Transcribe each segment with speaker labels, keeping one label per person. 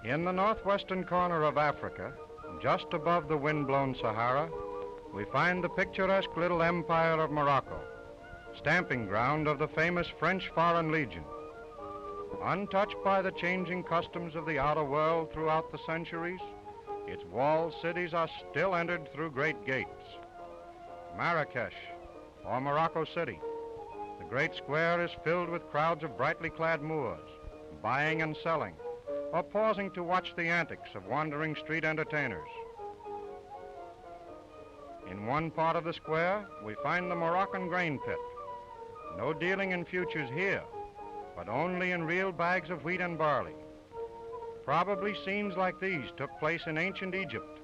Speaker 1: In the northwestern corner of Africa, just above the wind-blown Sahara, we find the picturesque little empire of Morocco, stamping ground of the famous French Foreign Legion. Untouched by the changing customs of the outer world throughout the centuries, its walled cities are still entered through great gates. Marrakesh, or Morocco City. The great square is filled with crowds of brightly clad Moors, buying and selling, or pausing to watch the antics of wandering street entertainers. In one part of the square, we find the Moroccan grain pit. No dealing in futures here, but only in real bags of wheat and barley. Probably scenes like these took place in ancient Egypt,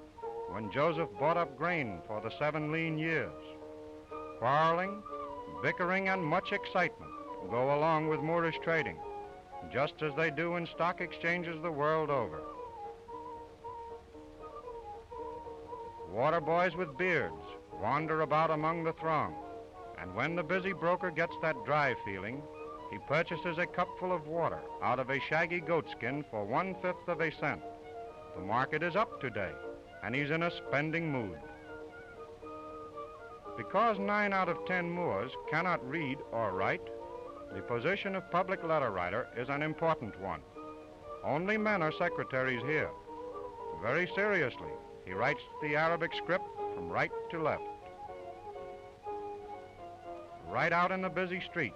Speaker 1: when Joseph bought up grain for the 7 lean years. Quarreling, bickering, and much excitement go along with Moorish trading, just as they do in stock exchanges the world over. Water boys with beards wander about among the throng, and when the busy broker gets that dry feeling, he purchases a cupful of water out of a shaggy goatskin for 1/5 of a cent. The market is up today, and he's in a spending mood. Because 9 out of 10 Moors cannot read or write, the position of public letter writer is an important one. Only men are secretaries here. Very seriously, he writes the Arabic script from right to left. Right out in the busy street,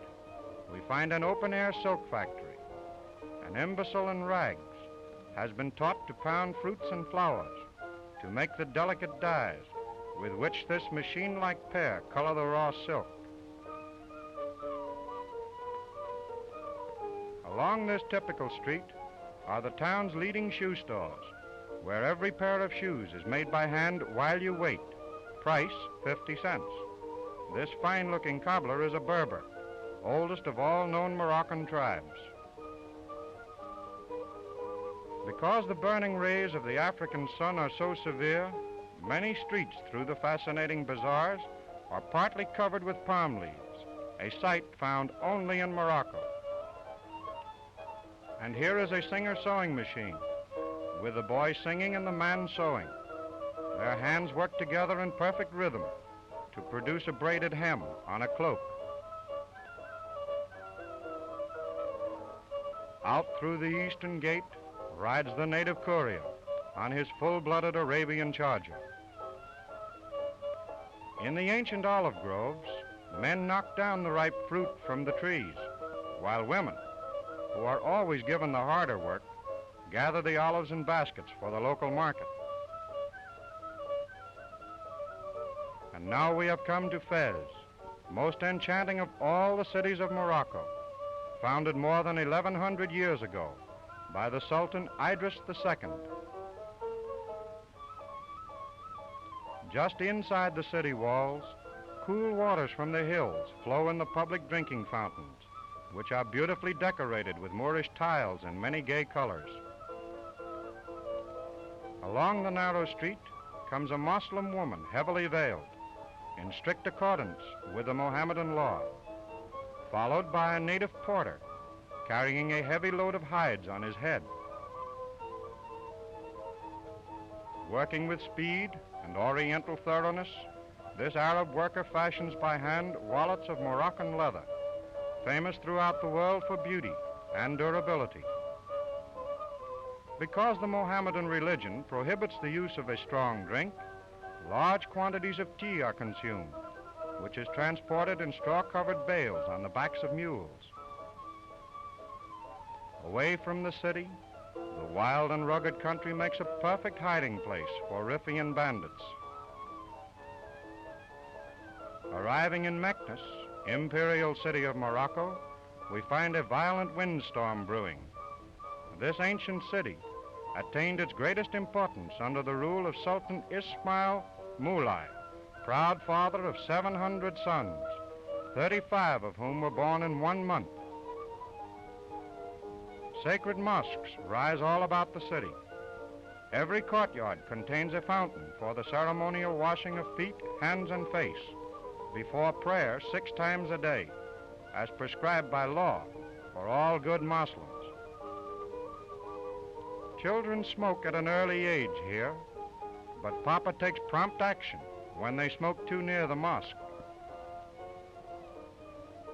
Speaker 1: we find an open-air silk factory. An imbecile in rags has been taught to pound fruits and flowers to make the delicate dyes with which this machine-like pair color the raw silk. Along this typical street are the town's leading shoe stores, where every pair of shoes is made by hand while you wait. Price, 50 cents. This fine-looking cobbler is a Berber, oldest of all known Moroccan tribes. Because the burning rays of the African sun are so severe, many streets through the fascinating bazaars are partly covered with palm leaves, a sight found only in Morocco. And here is a Singer sewing machine, with the boy singing and the man sewing. Their hands work together in perfect rhythm to produce a braided hem on a cloak. Out through the eastern gate rides the native courier on his full-blooded Arabian charger. In the ancient olive groves, men knock down the ripe fruit from the trees, while women, who are always given the harder work, gather the olives in baskets for the local market. And now we have come to Fez, most enchanting of all the cities of Morocco, founded more than 1100 years ago by the Sultan Idris II. Just inside the city walls, cool waters from the hills flow in the public drinking fountains, which are beautifully decorated with Moorish tiles in many gay colors. Along the narrow street comes a Muslim woman heavily veiled, in strict accordance with the Mohammedan law, followed by a native porter carrying a heavy load of hides on his head. Working with speed and oriental thoroughness, this Arab worker fashions by hand wallets of Moroccan leather, famous throughout the world for beauty and durability. Because the Mohammedan religion prohibits the use of a strong drink, large quantities of tea are consumed, which is transported in straw-covered bales on the backs of mules. Away from the city, the wild and rugged country makes a perfect hiding place for Riffian bandits. Arriving in Meknes, imperial city of Morocco, we find a violent windstorm brewing. This ancient city attained its greatest importance under the rule of Sultan Ismail Moulay, proud father of 700 sons, 35 of whom were born in 1 month. Sacred mosques rise all about the city. Every courtyard contains a fountain for the ceremonial washing of feet, hands, and face before prayer 6 times a day, as prescribed by law for all good Muslims. Children smoke at an early age here, but Papa takes prompt action when they smoke too near the mosque.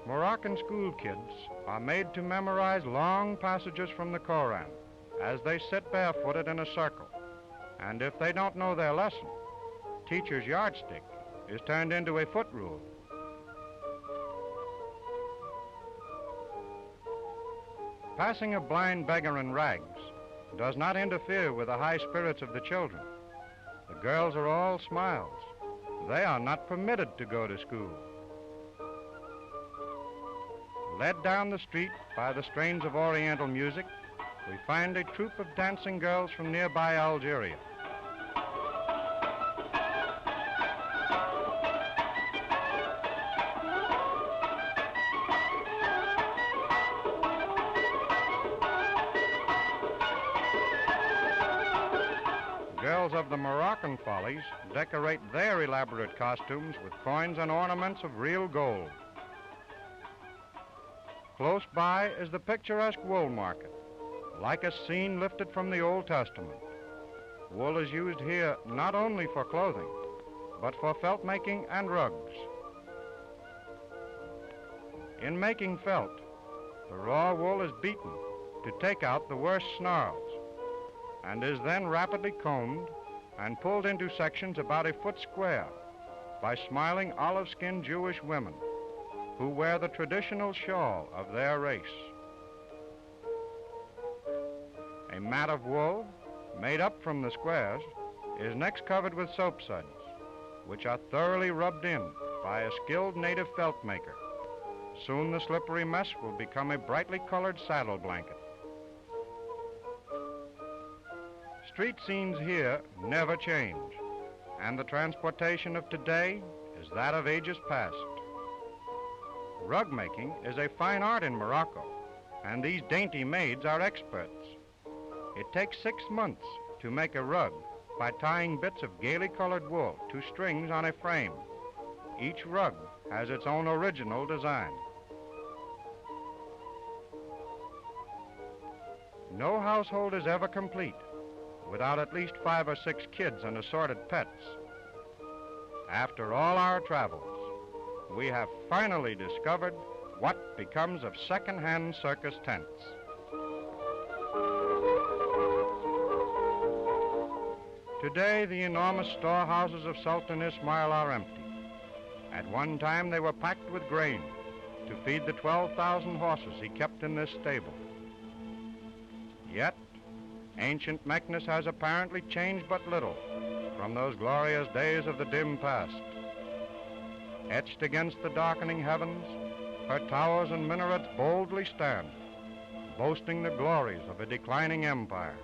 Speaker 1: Moroccan school kids are made to memorize long passages from the Koran as they sit barefooted in a circle, and if they don't know their lesson, teacher's yardstick is turned into a foot rule. Passing a blind beggar in rags does not interfere with the high spirits of the children. The girls are all smiles. They are not permitted to go to school. Led down the street by the strains of Oriental music, we find a troupe of dancing girls from nearby Algeria. Girls of the Moroccan follies decorate their elaborate costumes with coins and ornaments of real gold. Close by is the picturesque wool market, like a scene lifted from the Old Testament. Wool is used here not only for clothing, but for felt making and rugs. In making felt, the raw wool is beaten to take out the worst snarls, and is then rapidly combed and pulled into sections about a foot square by smiling olive-skinned Jewish women who wear the traditional shawl of their race. A mat of wool made up from the squares is next covered with soap suds, which are thoroughly rubbed in by a skilled native felt maker. Soon the slippery mess will become a brightly colored saddle blanket. Street scenes here never change, and the transportation of today is that of ages past. Rug making is a fine art in Morocco, and these dainty maids are experts. It takes 6 months to make a rug by tying bits of gaily colored wool to strings on a frame. Each rug has its own original design. No household is ever complete without at least 5 or 6 kids and assorted pets. After all our travels, we have finally discovered what becomes of second-hand circus tents. Today, the enormous storehouses of Sultan Ismail are empty. At one time, they were packed with grain to feed the 12,000 horses he kept in this stable. Yet, ancient Meknes has apparently changed but little from those glorious days of the dim past. Etched against the darkening heavens, her towers and minarets boldly stand, boasting the glories of a declining empire.